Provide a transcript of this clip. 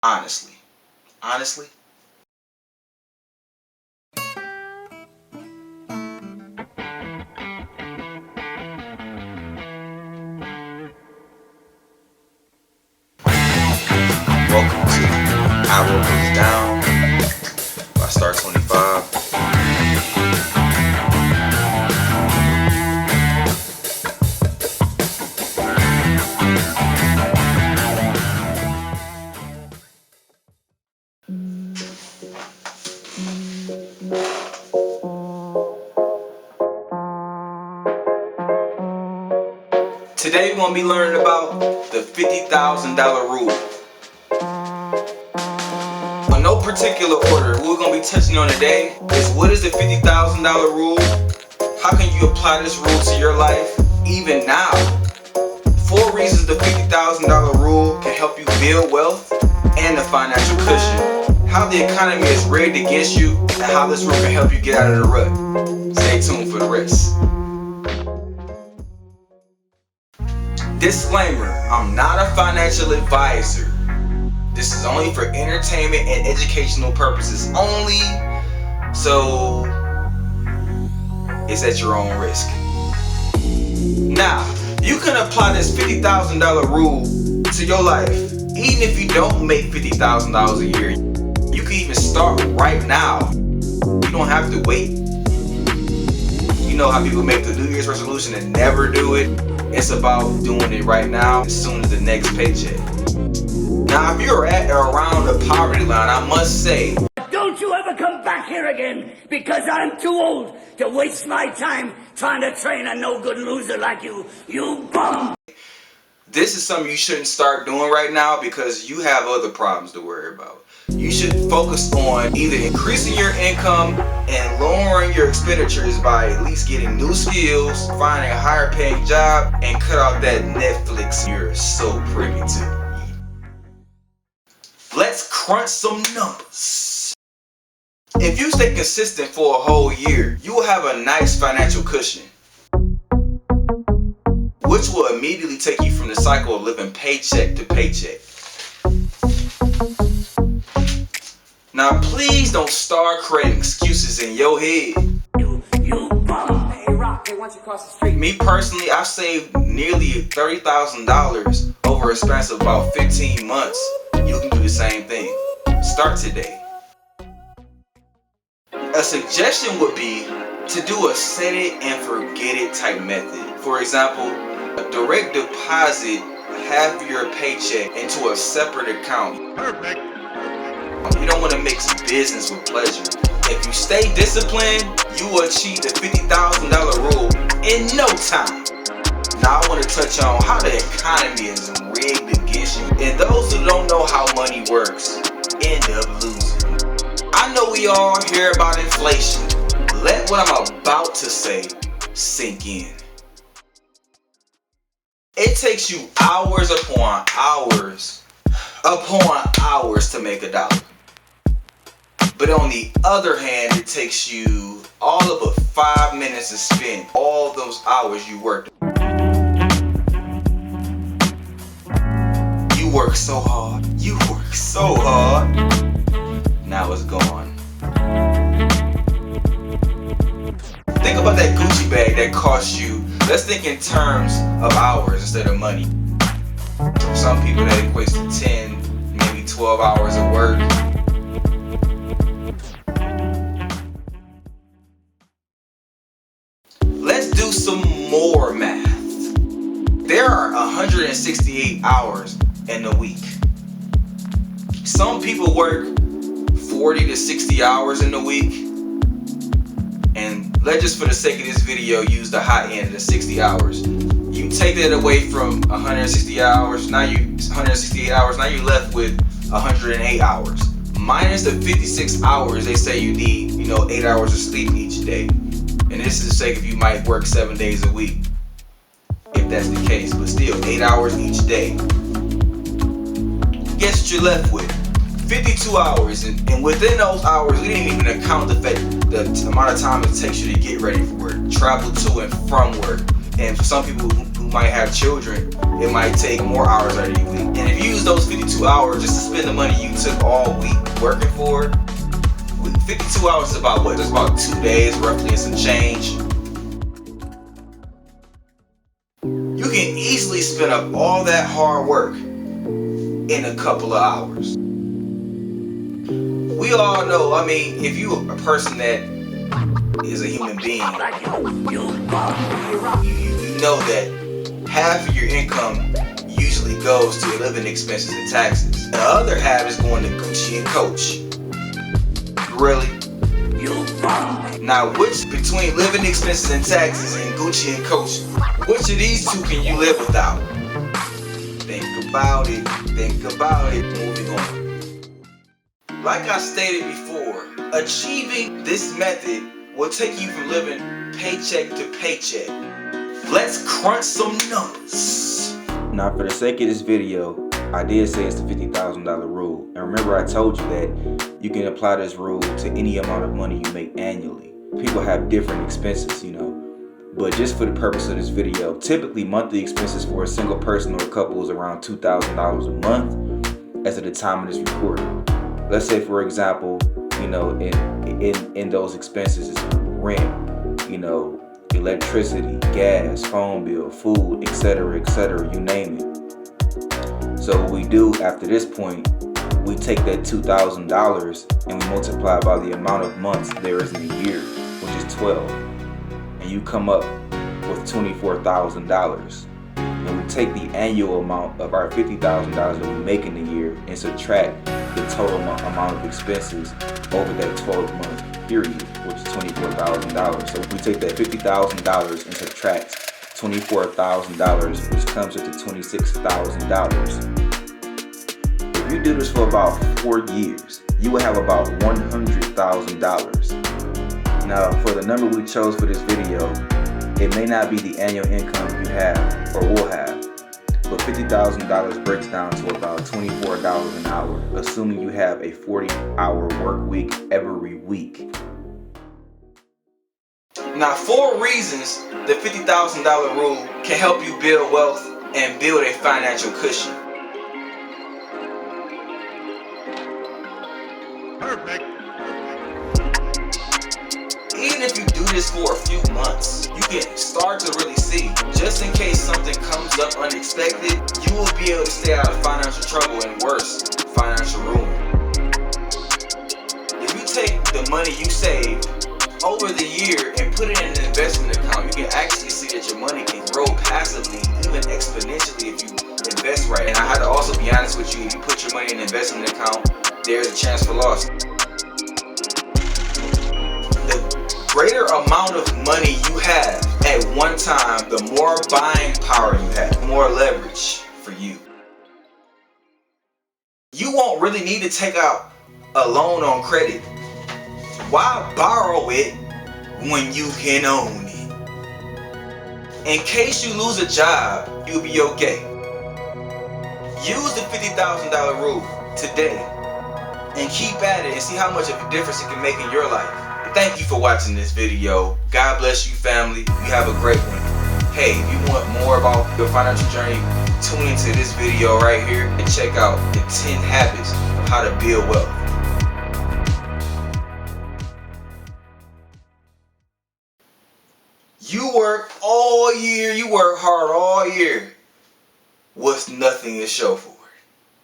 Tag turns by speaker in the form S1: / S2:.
S1: Honestly. Honestly. Welcome to I Wrote These Down by Star 25. Today we're going to be learning about the $50,000 rule. In no particular order, what we're going to be touching on today is what is the $50,000 rule? How can you apply this rule to your life even now? 4 reasons the $50,000 rule can help you build wealth and the financial cushion. How the economy is rigged against you and how this rule can help you get out of the rut. Stay tuned for the rest. Disclaimer, I'm not a financial advisor. This is only for entertainment and educational purposes only, so it's at your own risk. Now, you can apply this $50,000 rule to your life, even if you don't make $50,000 a year. You can even start right now. You don't have to wait. You know how people make the New Year's resolution and never do it? It's about doing it right now as soon as the next paycheck. Now, if you're at or around the poverty line, I must say,
S2: don't you ever come back here again, because I'm too old to waste my time trying to train a no-good loser like you, you bum!
S1: This is something you shouldn't start doing right now because you have other problems to worry about. You should focus on either increasing your income and lowering your expenditures by at least getting new skills, finding a higher paying job, and cut out that Netflix you're so privy to. Let's crunch some numbers. If you stay consistent for a whole year, you will have a nice financial cushion, which will immediately take you from the cycle of living paycheck to paycheck. Now, please don't start creating excuses in your head.
S2: You bum!
S3: Hey, Rock, hey, why don't you cross the street?
S1: Me personally, I've saved nearly $30,000 over a span of about 15 months. You can do the same thing. Start today. A suggestion would be to do a set it and forget it type method. For example, a direct deposit half your paycheck into a separate account.
S4: Perfect.
S1: You don't want to mix business with pleasure. If you stay disciplined, you will achieve the $50,000 rule in no time. Now I want to touch on how the economy is rigged against you. And those who don't know how money works end up losing. I know we all hear about inflation. Let what I'm about to say sink in. It takes you hours upon hours to make a dollar. But on the other hand, it takes you all of but 5 minutes to spend all those hours you worked. You work so hard. Now it's gone. Think about that Gucci bag that cost you, let's think in terms of hours instead of money. For some people that equates to 10, maybe 12 hours of work. Let's do some more math. There are 168 hours in a week. Some people work 40 to 60 hours in a week. And let's just, for the sake of this video, use the high end of the 60 hours. You take that away from 168 hours, now you're left with 108 hours. Minus the 56 hours they say you need, 8 hours of sleep each day. And this is the sake if you might work 7 days a week, if that's the case, but still 8 hours each day. Guess what you're left with? 52 hours, and within those hours, we didn't even account the amount of time it takes you to get ready for work, travel to and from work, and for some people who might have children, it might take more hours out of your week. And if you use those 52 hours just to spend the money you took all week working for, 52 hours is about what? It's about 2 days roughly and some change. You can easily spend up all that hard work in a couple of hours. We all know, I mean, if you a person that is a human being, you know that half of your income usually goes to living expenses and taxes. The other half is going to Gucci and Coach. Really? Now, which between living expenses and taxes and Gucci and Coach, which of these two can you live without? Think about it. Think about it. Moving on. Like I stated before, achieving this method will take you from living paycheck to paycheck. Let's crunch some numbers. Now, for the sake of this video, I did say it's the $50,000 rule. And remember, I told you that you can apply this rule to any amount of money you make annually. People have different expenses, you know. But just for the purpose of this video, typically monthly expenses for a single person or a couple is around $2,000 a month as of the time of this recording. Let's say, for example, you know, in those expenses is rent, you know, electricity, gas, phone bill, food, etc., you name it. So what we do after this point, we take that $2,000 and we multiply by the amount of months there is in a year, which is 12. And you come up with $24,000. And we take the annual amount of our $50,000 that we make in a year and subtract the total amount of expenses over that 12-month period, which is $24,000. So if we take that $50,000 and subtract $24,000, which comes up to $26,000. If you do this for about 4 years, you will have about $100,000. Now, for the number we chose for this video, it may not be the annual income you have or will have, but $50,000 breaks down to about $24 an hour, assuming you have a 40-hour work week every week. Now, 4 reasons the $50,000 rule can help you build wealth and build a financial cushion.
S4: Perfect.
S1: Even if you do this for a few months, you can start to really see. Just in case something comes up unexpected, you will be able to stay out of financial trouble and worse, financial ruin. If you take the money you saved over the year and put it in an investment account, you can actually see that your money can grow passively, even exponentially if you invest right. And I had to also be honest with you, if you put your money in an investment account, there's a chance for loss. The greater amount of money you have at one time, the more buying power you have, the more leverage for you. You won't really need to take out a loan on credit. Why borrow it when you can own it? In case you lose a job, you'll be okay. Use the $50,000 rule today and keep at it and see how much of a difference it can make in your life. Thank you for watching this video. God bless you, family. You have a great one. Hey, if you want more about your financial journey, tune into this video right here and check out the 10 habits of how to build wealth. You work all year, you work hard all year. What's nothing to show for?